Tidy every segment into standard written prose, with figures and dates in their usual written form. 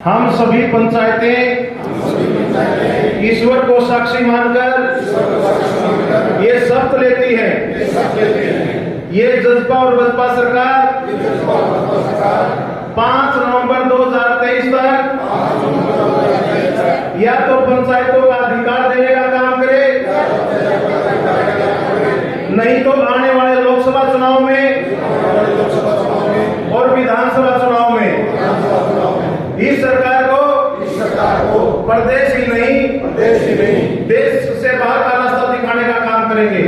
हम सभी पंचायतें ईश्वर को साक्षी मानकर ये शपथ लेती हैं। ये जसपा और बसपा सरकार 5 नवंबर 2023 तक या तो पंचायतों का अधिकार देने का काम करे, नहीं तो आने वाले लोकसभा चुनाव में और विधानसभा चुनाव में इस सरकार को प्रदेश ही नहीं देश से बाहर का रास्ता दिखाने का काम करेंगे।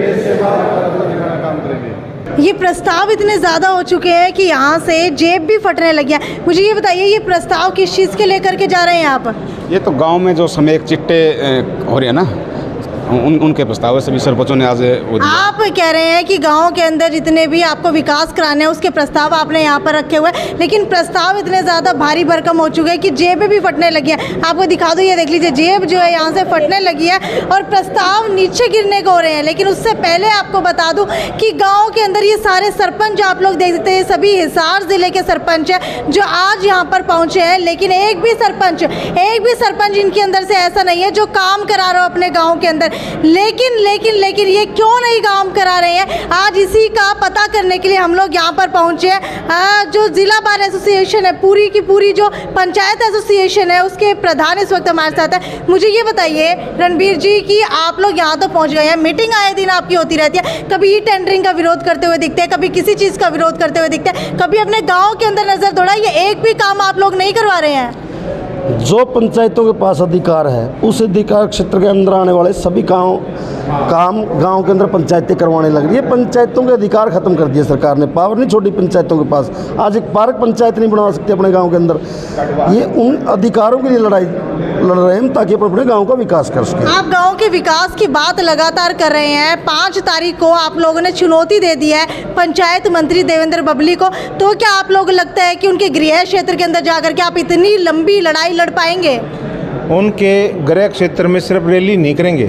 ये प्रस्ताव इतने ज़्यादा हो चुके हैं कि यहाँ से जेब भी फटने लगी है। मुझे ये बताइए, ये प्रस्ताव किस चीज़ के लेकर के जा रहे हैं आप? ये तो गांव में जो समेक चिट्टे हो रहे हैं ना, उनके प्रस्ताव सभी सरपंचों ने आज आप कह रहे हैं कि गांव के अंदर जितने भी आपको विकास कराने हैं उसके प्रस्ताव आपने यहाँ पर रखे हुए हैं, लेकिन प्रस्ताव इतने ज़्यादा भारी भरकम हो चुके हैं कि जेब भी फटने लगी है। आपको दिखा दो, ये देख लीजिए, जेब जो है यहाँ से फटने लगी है और प्रस्ताव नीचे गिरने को हो रहे हैं। लेकिन उससे पहले आपको बता दूँ कि गाँव के अंदर ये सारे सरपंच आप लोग देख सकते हैं, सभी हिसार ज़िले के सरपंच हैं जो आज यहाँ पर पहुँचे हैं। लेकिन एक भी सरपंच इनके अंदर से ऐसा नहीं है जो काम करा रहा हो अपने गाँव के अंदर। लेकिन ये क्यों नहीं काम करा रहे हैं, आज इसी का पता करने के लिए हम लोग यहाँ पर पहुँचे हैं। जो जिला बार एसोसिएशन है, पूरी की पूरी जो पंचायत एसोसिएशन है, उसके प्रधान इस वक्त हमारे साथ है। मुझे ये बताइए रणबीर जी कि आप लोग यहाँ तो पहुँच गए हैं, मीटिंग आए दिन आपकी होती रहती है, कभी ई टेंडरिंग का विरोध करते हुए दिखते हैं, कभी किसी चीज़ का विरोध करते हुए दिखते हैं, कभी अपने गाँव के अंदर नजर दौड़ा, ये एक भी काम आप लोग नहीं करवा रहे हैं। जो पंचायतों के पास अधिकार है उस अधिकार क्षेत्र के अंदर आने वाले सभी काम गांव के अंदर पंचायतें करवाने लग रही है। पंचायतों के अधिकार खत्म कर दिए सरकार ने, पावर नहीं छोड़ी पंचायतों के पास। आज एक पार्क पंचायत नहीं बनवा सकती अपने गांव के अंदर। ये उन अधिकारों के लिए लड़ाई लड़ रहे हैं ताकि अपने गांव का विकास कर सकें। आप गांव के विकास की बात लगातार कर रहे हैं। 5 तारीख को आप लोगों ने चुनौती दे दी है पंचायत मंत्री देवेंद्र बबली को, तो क्या आप लोग लगता है कि उनके गृह क्षेत्र के अंदर जाकर के आप इतनी लंबी लड़ाई लड़ पाएंगे? उनके गृह क्षेत्र में सिर्फ रैली नहीं करेंगे,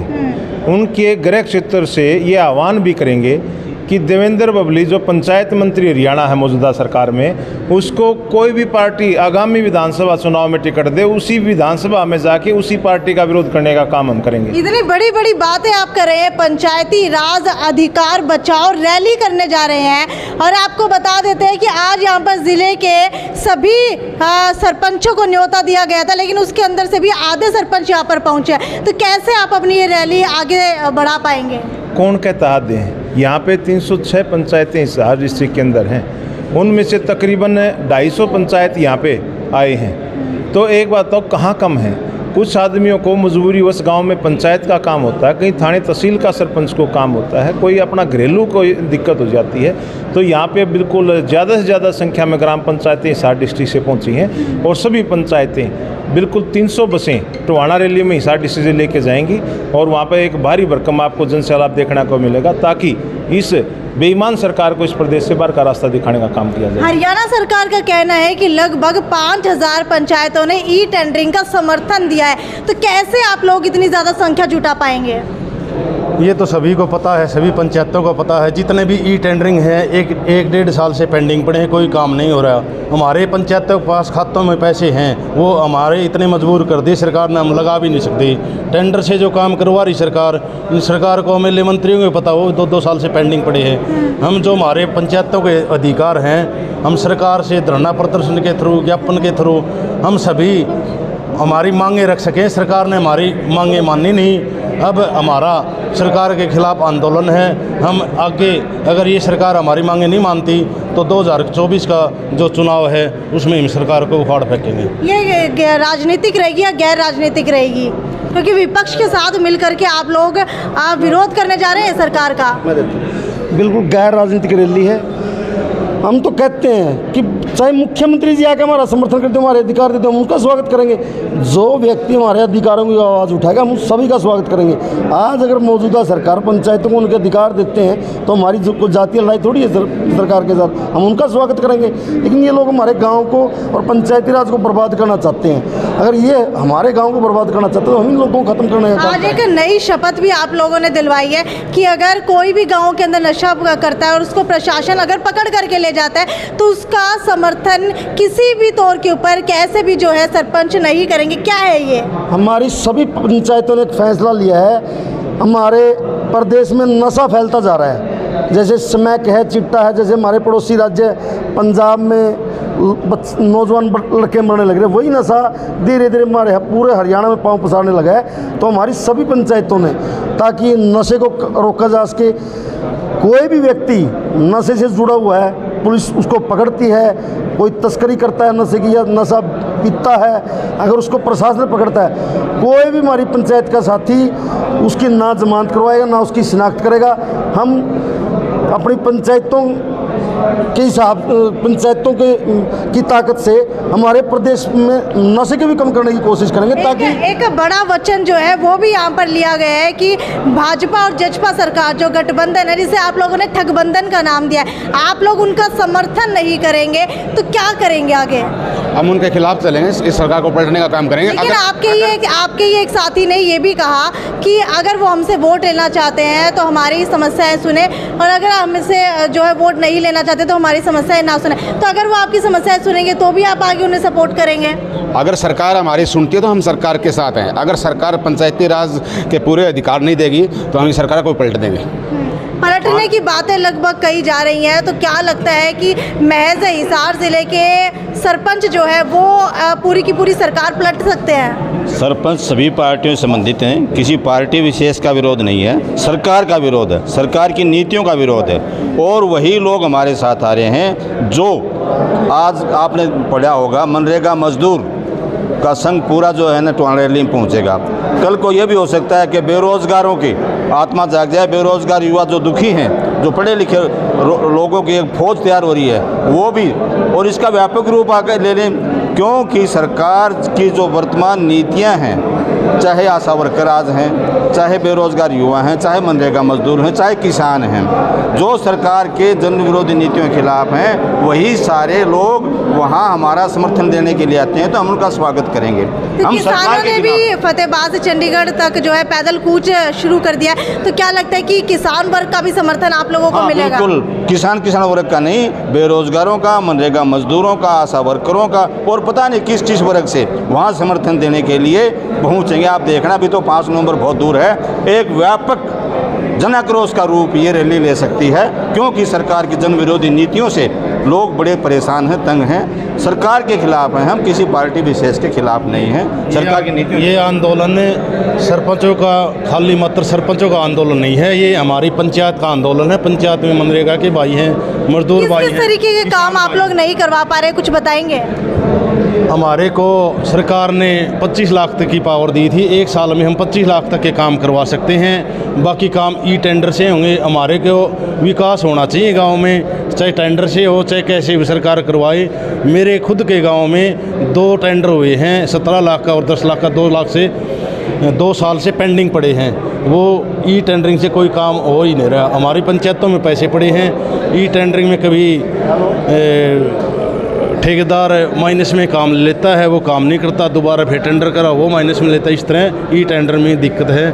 उनके गृह क्षेत्र से ये आह्वान भी करेंगे कि देवेंद्र बबली जो पंचायत मंत्री हरियाणा है मौजूदा सरकार में, उसको कोई भी पार्टी आगामी विधानसभा चुनाव में टिकट दे, उसी विधानसभा में जाके उसी पार्टी का विरोध करने का काम हम करेंगे। इतनी बड़ी बड़ी बातें आप कर रहे हैं, पंचायती राज अधिकार बचाओ रैली करने जा रहे हैं। और आपको बता देते हैं कि आज यहाँ पर जिले के सभी सरपंचों को न्योता दिया गया था, लेकिन उसके अंदर से भी आधे सरपंच यहाँ पर पहुँचे। तो कैसे आप अपनी ये रैली आगे बढ़ा पाएंगे? कौन कहता दें, यहाँ पे 306 पंचायतें हिसार डिस्ट्रिक्ट के अंदर हैं, उनमें से तकरीबन 250 पंचायत यहाँ पे आए हैं। तो एक बात तो कहाँ कम है, कुछ आदमियों को मजबूरीवश गांव में पंचायत का काम होता है, कहीं थाने तहसील का सरपंच को काम होता है, कोई अपना घरेलू कोई दिक्कत हो जाती है। तो यहाँ पे बिल्कुल ज़्यादा से ज़्यादा संख्या में ग्राम पंचायतें हिसार डिस्ट्रिक्ट से पहुँची हैं और सभी पंचायतें बिल्कुल 300 बसें टोहाना रैली में हिसार डिस्ट्रिक्ट से लेके जाएंगी और वहाँ पर एक भारी भरकम आपको जनसैलाब देखने को मिलेगा, ताकि इस बेईमान सरकार को इस प्रदेश से बाहर का रास्ता दिखाने का काम किया जाए। हरियाणा सरकार का कहना है कि लगभग 5000 पंचायतों ने ई टेंडरिंग का समर्थन दिया है, तो कैसे आप लोग इतनी ज़्यादा संख्या जुटा पाएंगे? ये तो सभी को पता है, सभी पंचायतों को पता है। जितने भी ई टेंडरिंग है एक 1.5 साल से पेंडिंग पड़े हैं, कोई काम नहीं हो रहा। हमारे पंचायतों के पास खातों में पैसे हैं, वो हमारे इतने मजबूर कर दिए सरकार ने, हम लगा भी नहीं सकते। टेंडर से जो काम करवा रही सरकार, इन सरकार को एमएलए मंत्रियों को पता हो 2-2 साल से पेंडिंग पड़े हैं। हम जो हमारे पंचायतों के अधिकार हैं, हम सरकार से धरना प्रदर्शन के थ्रू, ज्ञापन के थ्रू हम सभी हमारी मांगें रख सकें। सरकार ने हमारी मांगें मानी नहीं। अब हमारा सरकार के खिलाफ आंदोलन है। हम आगे अगर ये सरकार हमारी मांगें नहीं मानती तो 2024 का जो चुनाव है उसमें हम सरकार को उखाड़ फेंकेंगे। ये राजनीतिक रहेगी या गैर राजनीतिक रहेगी? क्योंकि विपक्ष के साथ मिलकर के आप लोग विरोध करने जा रहे हैं सरकार का। बिल्कुल गैर राजनीतिक रैली है। हम तो कहते हैं कि चाहे मुख्यमंत्री जी आकर हमारा समर्थन करते हमारे अधिकार देते हम उनका स्वागत करेंगे। जो व्यक्ति हमारे अधिकारों की आवाज़ उठाएगा हम सभी का स्वागत करेंगे। आज अगर मौजूदा सरकार पंचायतों को उनके अधिकार देते हैं तो हमारी जो जातीय लड़ाई थोड़ी है सरकार के साथ, हम उनका स्वागत करेंगे। लेकिन ये लोग हमारे गाँव को और पंचायती राज को बर्बाद करना चाहते हैं। अगर ये हमारे गांव को बर्बाद करना चाहते तो हम इन लोगों को खत्म करने का आज एक नई शपथ भी आप लोगों ने दिलवाई है कि अगर कोई भी गांव के अंदर नशा करता है और उसको प्रशासन अगर पकड़ करके ले जाता है तो उसका समर्थन किसी भी तौर के ऊपर कैसे भी जो है सरपंच नहीं करेंगे। क्या है ये? हमारी सभी पंचायतों ने एक फैसला लिया है। हमारे प्रदेश में नशा फैलता जा रहा है, जैसे स्मैक है, चिट्टा है, जैसे हमारे पड़ोसी राज्य पंजाब में नौजवान लड़के मरने लग रहे, वही नशा धीरे धीरे हमारे पूरे हरियाणा में पांव पसारने लगा है। तो हमारी सभी पंचायतों ने, ताकि नशे को रोका जा सके, कोई भी व्यक्ति नशे से जुड़ा हुआ है पुलिस उसको पकड़ती है, कोई तस्करी करता है नशे की या नशा पीता है, अगर उसको प्रशासन पकड़ता है, कोई भी हमारी पंचायत का साथी उसकी ना जमानत करवाएगा ना उसकी शिनाख्त करेगा। हम अपनी पंचायतों के हिसाब पंचायतों की ताकत से हमारे प्रदेश में नशे के भी कम करने की कोशिश करेंगे, ताकि एक बड़ा वचन जो है वो भी यहाँ पर लिया गया है कि भाजपा और जजपा सरकार जो गठबंधन है, जिसे आप लोगों ने ठगबंधन का नाम दिया है, आप लोग उनका समर्थन नहीं करेंगे तो क्या करेंगे आगे? हम उनके खिलाफ चलेंगे, इस सरकार को पलटने का काम करेंगे। लेकिन आपके ही एक साथी ने ये भी कहा कि अगर वो हमसे वोट लेना चाहते हैं तो हमारी समस्याएं सुने, और अगर हमसे जो है वोट नहीं लेना चाहते तो हमारी समस्याएं ना सुने। तो अगर वो आपकी समस्याएं सुनेंगे तो भी आप आगे उन्हें सपोर्ट करेंगे? अगर सरकार हमारी सुनती है तो हम सरकार के साथ हैं। अगर सरकार पंचायती राज के पूरे अधिकार नहीं देगी तो हम इस सरकार को पलट देंगे। पलटने की बातें लगभग कही जा रही हैं, तो क्या लगता है कि महज हिसार जिले के सरपंच जो है वो पूरी की पूरी सरकार पलट सकते हैं? सरपंच सभी पार्टियों से संबंधित हैं, किसी पार्टी विशेष का विरोध नहीं है, सरकार का विरोध है, सरकार की नीतियों का विरोध है। और वही लोग हमारे साथ आ रहे हैं जो आज आपने पढ़ा होगा मनरेगा मजदूर का संघ पूरा जो है ना टोंडली में पहुंचेगा। कल को यह भी हो सकता है कि बेरोज़गारों की आत्मा जाग जाए, बेरोज़गार युवा जो दुखी हैं, जो पढ़े लिखे लोगों की एक फौज तैयार हो रही है वो भी, और इसका व्यापक रूप आकर ले लें, क्योंकि सरकार की जो वर्तमान नीतियां हैं, चाहे आशा वर्कर आज हैं, चाहे बेरोज़गार युवा हैं, चाहे मनरेगा मजदूर हैं, चाहे किसान हैं, जो सरकार के जन विरोधी नीतियों के खिलाफ हैं, वही सारे लोग वहाँ हमारा समर्थन देने के लिए आते हैं। तो हम उनका स्वागत करेंगे। तो हम किसानों ने भी फतेहाबाद से चंडीगढ़ तक जो है पैदल कूच शुरू कर दिया, तो क्या लगता है कि किसान वर्ग का भी समर्थन आप लोगों को मिलेगा? बिल्कुल, किसान वर्ग का नहीं, बेरोजगारों का, मनरेगा मजदूरों का, आशा वर्करों का, और पता नहीं किस किस वर्ग से वहाँ समर्थन देने के लिए पहुँचेंगे। आप देखना भी तो 5 नवंबर बहुत दूर है, एक व्यापक जन आक्रोश का रूप ये रैली ले सकती है, क्योंकि सरकार की जन विरोधी नीतियों से लोग बड़े परेशान हैं, तंग हैं। सरकार के खिलाफ हैं, हम किसी पार्टी विशेष के खिलाफ नहीं हैं। सरकार की नीतियों, ये आंदोलन सरपंचों का खाली मात्र सरपंचों का आंदोलन नहीं है, ये हमारी पंचायत का आंदोलन है। पंचायत में मनरेगा के भाई हैं, मजदूर भाई हैं। किस तरीके के काम आप लोग नहीं करवा पा रहे, कुछ बताएंगे? हमारे को सरकार ने 25 लाख तक की पावर दी थी, 1 साल में हम 25 लाख तक के काम करवा सकते हैं। बाकी काम ई टेंडर से होंगे। हमारे को विकास होना चाहिए गांव में, चाहे टेंडर से हो चाहे कैसे भी सरकार करवाए। मेरे खुद के गांव में 2 टेंडर हुए हैं, 17 लाख का और 10 लाख का, 2 लाख से 2 साल से पेंडिंग पड़े हैं। वो ई टेंडरिंग से कोई काम हो ही नहीं रहा। हमारी पंचायतों में पैसे पड़े हैं, ई टेंडरिंग में कभी ठेकेदार माइनस में काम लेता है, वो काम नहीं करता, दोबारा फिर टेंडर करा वो माइनस में लेता है। इस तरह ई टेंडर में दिक्कत है।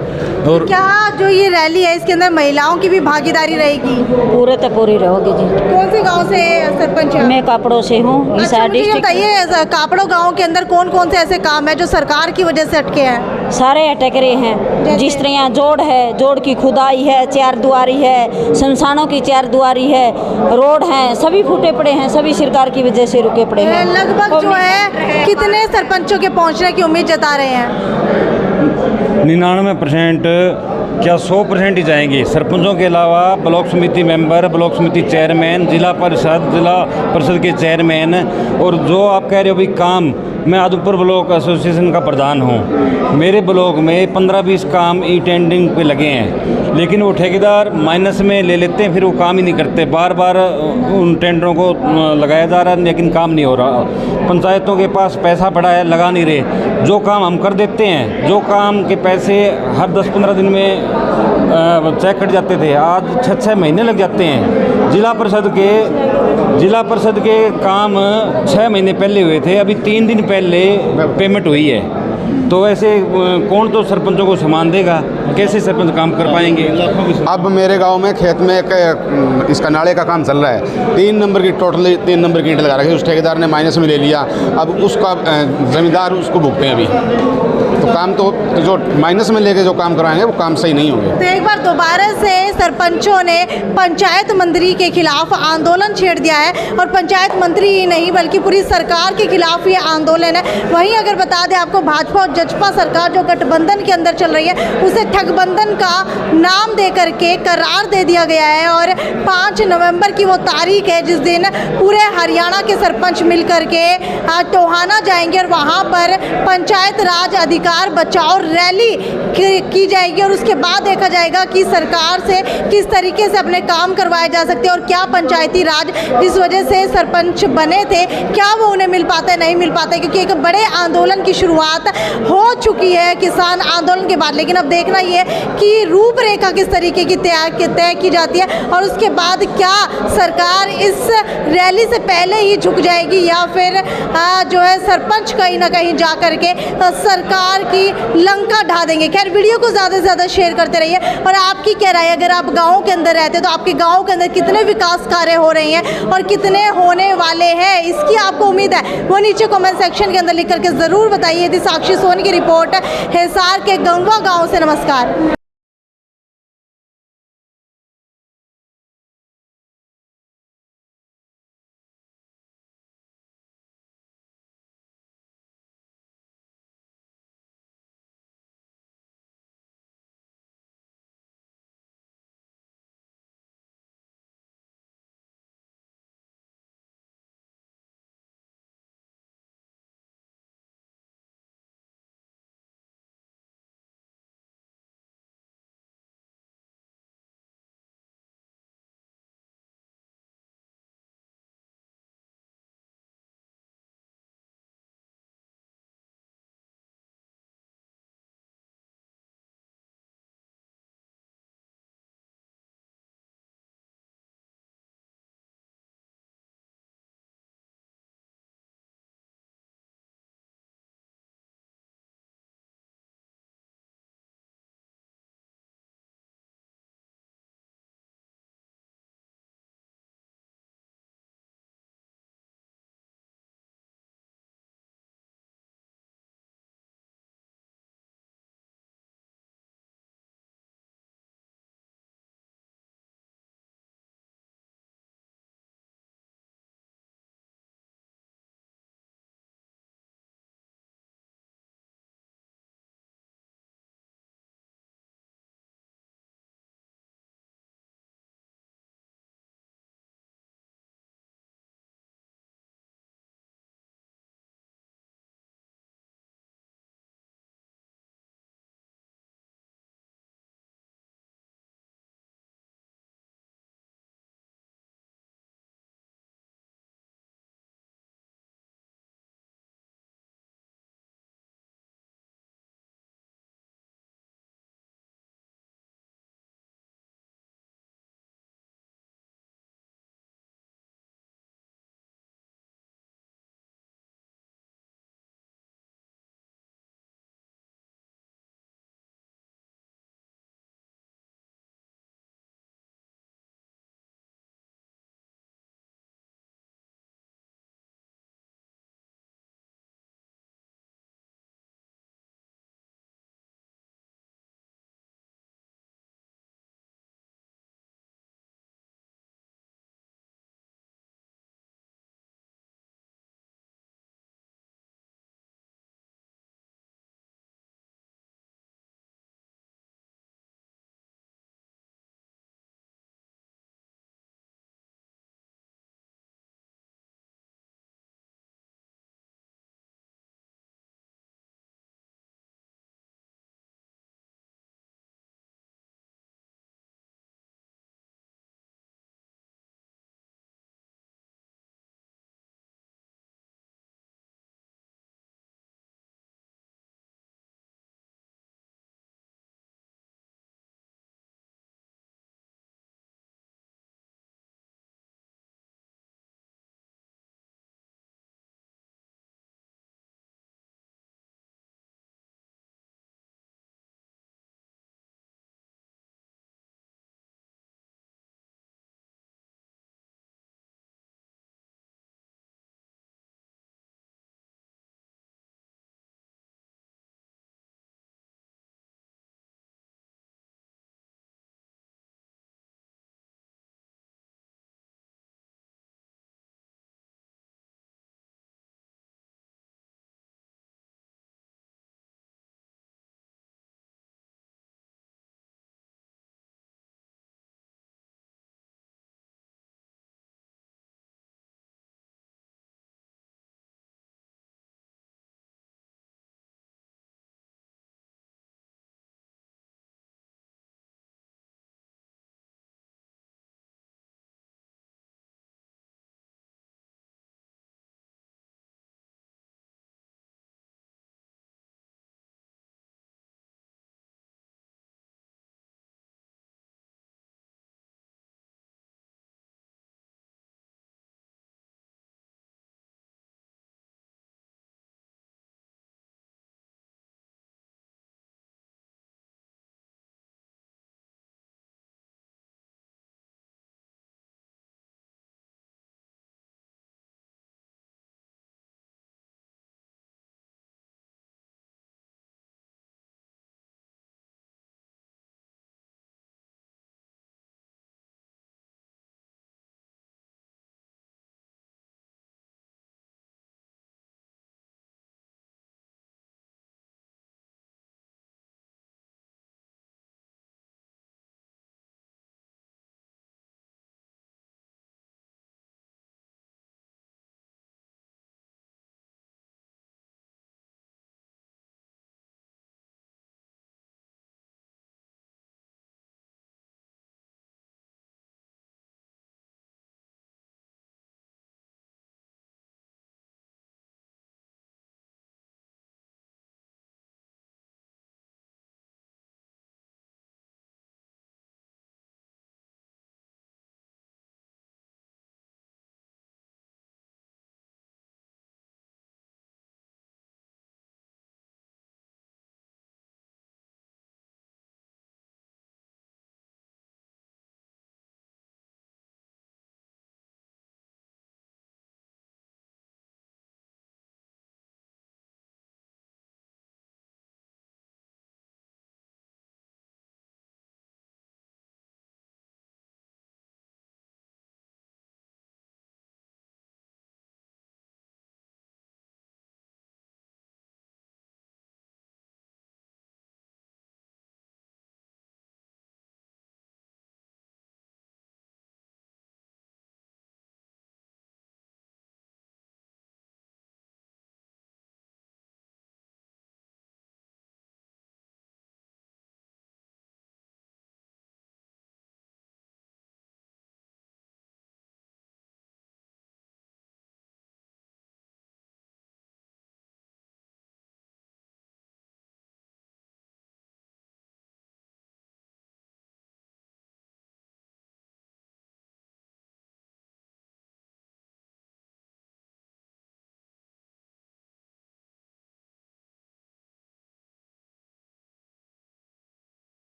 और क्या जो ये रैली है इसके अंदर महिलाओं की भी भागीदारी रहेगी? पूरे तो पूरी रहोगी जी। कौन से गांव से सरपंच हैं? मैं कापड़ों से हूँ। अच्छा, मुझे बताइए कापड़ों गांव के अंदर कौन कौन से ऐसे काम है जो सरकार की वजह से अटके हैं? सारे अटक रहे हैं। जिस तरह यहाँ जोड़ है, जोड़ की खुदाई है, 4 दुआरी है, शमशानों की 4 दुआरी है, रोड हैं, सभी फूटे पड़े हैं, सभी सरकार की वजह से रुके पड़े हैं। लगभग जो है कितने सरपंचों के पहुंचने की उम्मीद जता रहे हैं? 99% क्या 100% ही जाएंगे। सरपंचों के अलावा ब्लॉक समिति मेंबर, ब्लॉक समिति चेयरमैन, जिला परिषद के चेयरमैन, और जो आप कह रहे हो भी काम, मैं आदमपुर ब्लॉक एसोसिएशन का प्रधान हूँ। मेरे ब्लॉक में 15-20 काम ई टेंडरिंग पे लगे हैं, लेकिन वो ठेकेदार माइनस में ले लेते हैं, फिर वो काम ही नहीं करते। बार बार उन टेंडरों को लगाया जा रहा है लेकिन काम नहीं हो रहा। पंचायतों के पास पैसा पड़ा है, लगा नहीं रहे। जो काम हम कर देते हैं, जो काम के पैसे हर 10-15 दिन में चेक कट जाते थे, आज 6-6 महीने लग जाते हैं। जिला परिषद के काम 6 महीने पहले हुए थे, अभी 3 दिन पहले पेमेंट हुई है। तो ऐसे कौन तो सरपंचों को सामान देगा? कैसे सरपंच काम कर पाएंगे? अब मेरे गांव में खेत में एक इसका नाले का काम चल रहा है, 3 नंबर की टोटली 3 नंबर की ईंट लगा रखी है, उस ठेकेदार ने माइनस में ले लिया। अब उसका ज़मींदार उसको भुगते हैं अभी। तो काम तो जो माइनस में लेके जो काम कराएंगे वो काम सही नहीं होंगे। तो एक बार दोबारा से सरपंचों ने पंचायत मंत्री के खिलाफ आंदोलन छेड़ दिया है, और पंचायत मंत्री ही नहीं बल्कि पूरी सरकार के खिलाफ ये आंदोलन है। वहीं अगर बता दें आपको, भाजपा और जजपा सरकार जो गठबंधन के अंदर चल रही है, उसे ठगबंधन का नाम दे करके करार दे दिया गया है। और 5 नवंबर की वो तारीख है जिस दिन पूरे हरियाणा के सरपंच मिल करके टोहाना जाएंगे और वहाँ पर पंचायत राज अधिकार बचाओ रैली की जाएगी, और उसके बाद देखा जाएगा कि सरकार से किस तरीके से अपने काम करवाए जा सकते हैं, और क्या पंचायती राज जिस वजह से सरपंच बने थे क्या वो उन्हें मिल पाता है, नहीं मिल पाता है। क्योंकि एक बड़े आंदोलन की शुरुआत हो चुकी है किसान आंदोलन के बाद, लेकिन अब देखना ये है कि रूपरेखा किस तरीके की तय की जाती है, और उसके बाद क्या सरकार इस रैली से पहले ही झुक जाएगी, या फिर जो है सरपंच कहीं ना कहीं जा करके सरकार की लंका ढा देंगे। खैर, वीडियो को ज़्यादा से ज़्यादा शेयर करते रहिए। और आपकी क्या राय है, अगर आप गाँव के अंदर रहते हैं तो आपके गाँव के अंदर कितने विकास कार्य हो रहे हैं और कितने होने वाले हैं, इसकी आपको उम्मीद है, वो नीचे कमेंट सेक्शन के अंदर लिख करके ज़रूर बताइए। यदि साक्षी सोनी की रिपोर्ट हिसार के गंगवा गाँव से। नमस्कार।